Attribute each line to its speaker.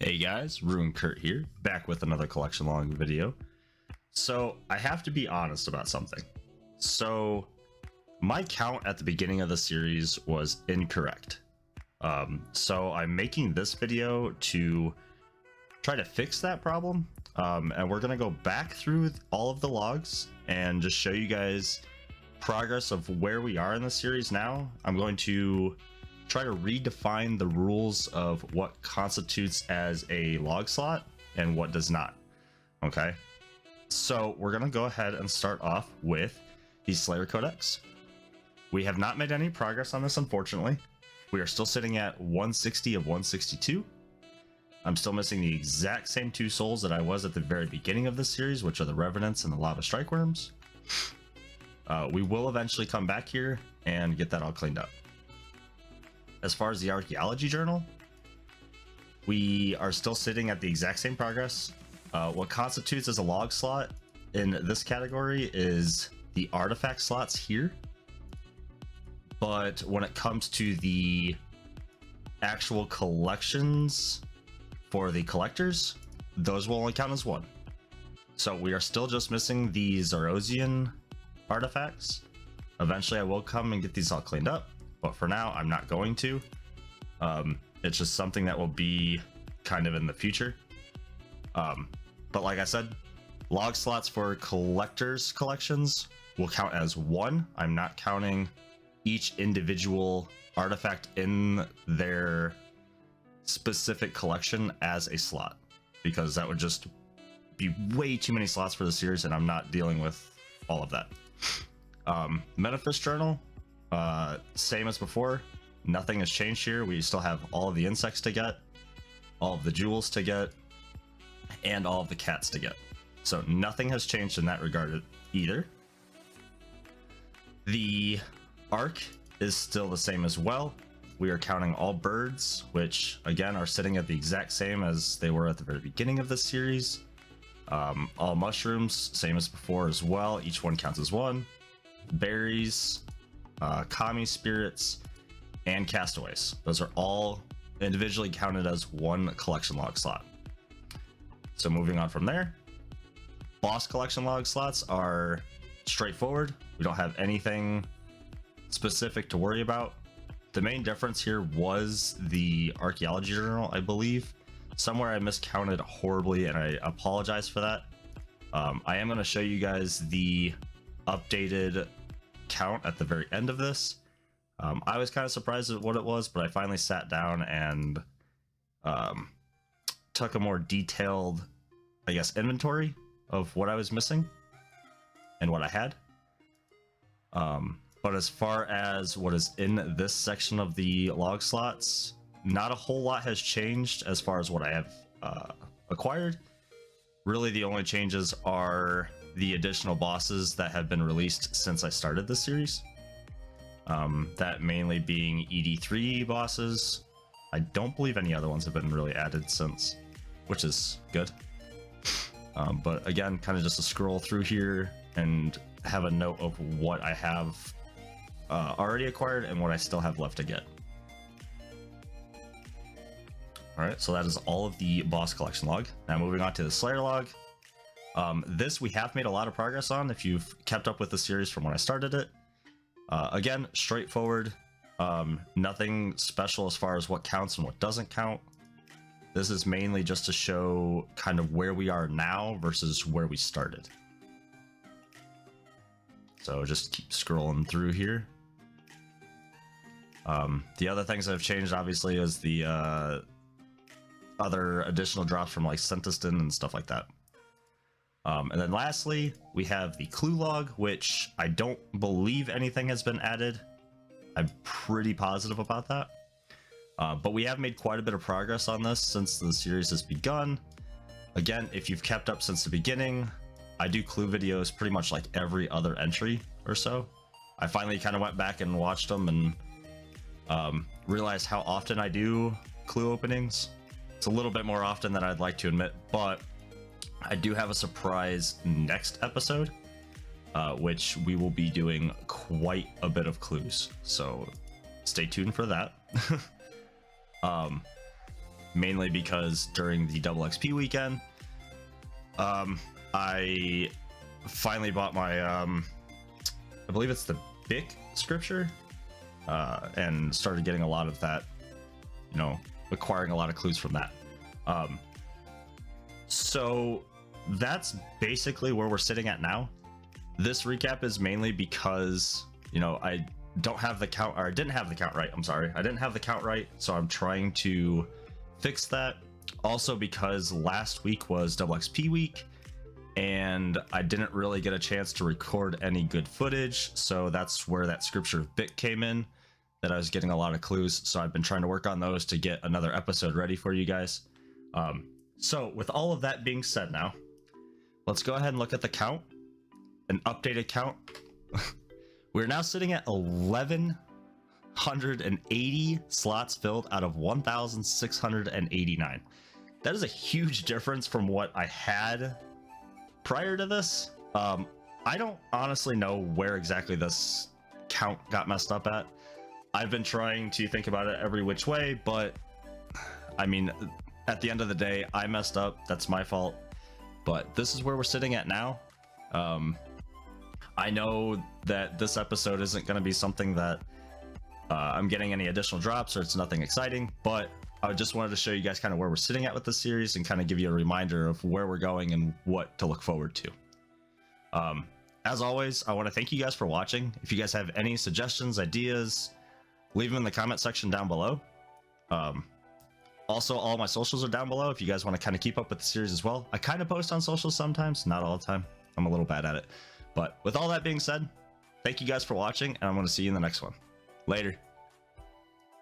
Speaker 1: Hey guys, Ruin Kurt here, back with another collection log video. So I have to be honest about something. So my count at the beginning of the series was incorrect. So I'm making this video to try to fix that problem. And we're gonna go back through all of the logs and just show you guys progress of where we are in the series now. I'm going to try to redefine the rules of what constitutes as a log slot and what does not. Okay, so we're gonna go ahead and start off with the Slayer Codex. We have not made any progress on this, unfortunately. We are still sitting at 160 of 162. I'm still missing the exact same two souls that I was at the very beginning of this series, which are the Revenants and the Lava Strike Worms. We will eventually come back here and get that all cleaned up. As far as the archaeology journal, we are still sitting at the exact same progress. What constitutes as a log slot in this category is the artifact slots here. But when it comes to the actual collections for the collectors, those will only count as one. So we are still just missing the Zarosian artifacts. Eventually I will come and get these all cleaned up, but for now I'm not going to. It's just something that will be kind of in the future. But like I said, log slots for collectors collections will count as one. I'm not counting each individual artifact in their specific collection as a slot, because that would just be way too many slots for the series, and I'm not dealing with all of that. Metaphys journal, same as before. Nothing has changed here. We still have all of the insects to get, all of the jewels to get, and all of the cats to get. So nothing has changed in that regard either. The arc is still the same as well. We are counting all birds, which again are sitting at the exact same as they were at the very beginning of this series. All mushrooms, same as before as well. Each one counts as one. Berries, kami spirits, and castaways. Those are all individually counted as one collection log slot. So moving on from there, boss collection log slots are straightforward. We don't have anything specific to worry about. The main difference here was the archaeology journal, I believe. Somewhere I miscounted horribly, and I apologize for that. I am going to show you guys the updated count at the very end of this. I was kind of surprised at what it was, but I finally sat down and took a more detailed, I guess, inventory of what I was missing and what I had. But as far as what is in this section of the log slots, not a whole lot has changed as far as what I have acquired. Really, the only changes are the additional bosses that have been released since I started this series. That mainly being ED3 bosses. I don't believe any other ones have been really added since, which is good. But again, kind of just to scroll through here and have a note of what I have already acquired and what I still have left to get. Alright, so that is all of the boss collection log. Now moving on to the Slayer log. This we have made a lot of progress on if you've kept up with the series from when I started it. Again, straightforward. Nothing special as far as what counts and what doesn't count. This is mainly just to show kind of where we are now versus where we started. So just keep scrolling through here. The other things that have changed obviously is the other additional drops from like Centiston and stuff like that. And then lastly, we have the clue log, which I don't believe anything has been added. I'm pretty positive about that. But we have made quite a bit of progress on this since the series has begun. Again, if you've kept up since the beginning, I do clue videos pretty much like every other entry or so. I finally kind of went back and watched them and realized how often I do clue openings. It's a little bit more often than I'd like to admit, but I do have a surprise next episode, which we will be doing quite a bit of clues. So stay tuned for that. mainly because during the double XP weekend, I finally bought my, I believe it's the Bic scripture, and started getting a lot of that, you know, acquiring a lot of clues from that. So that's basically where we're sitting at now. This recap is mainly because, you know, I don't have the count, or I didn't have the count right. I'm sorry. I didn't have the count right. So I'm trying to fix that. Also because last week was double XP week and I didn't really get a chance to record any good footage. So that's where that scripture bit came in, that I was getting a lot of clues. So I've been trying to work on those to get another episode ready for you guys. So with all of that being said now, let's go ahead and look at the count, an updated count. We're now sitting at 1,180 slots filled out of 1,689. That is a huge difference from what I had prior to this. I don't honestly know where exactly this count got messed up at. I've been trying to think about it every which way, but I mean, at the end of the day, I messed up. That's my fault. But this is where we're sitting at now. I know that this episode isn't going to be something that I'm getting any additional drops, or it's nothing exciting, but I just wanted to show you guys kind of where we're sitting at with this series and kind of give you a reminder of where we're going and what to look forward to. As always, I want to thank you guys for watching. If you guys have any suggestions, ideas, leave them in the comment section down below. Also, all my socials are down below if you guys want to kind of keep up with the series as well. I kind of post on socials sometimes, not all the time. I'm a little bad at it. But with all that being said, thank you guys for watching, and I'm going to see you in the next one. Later.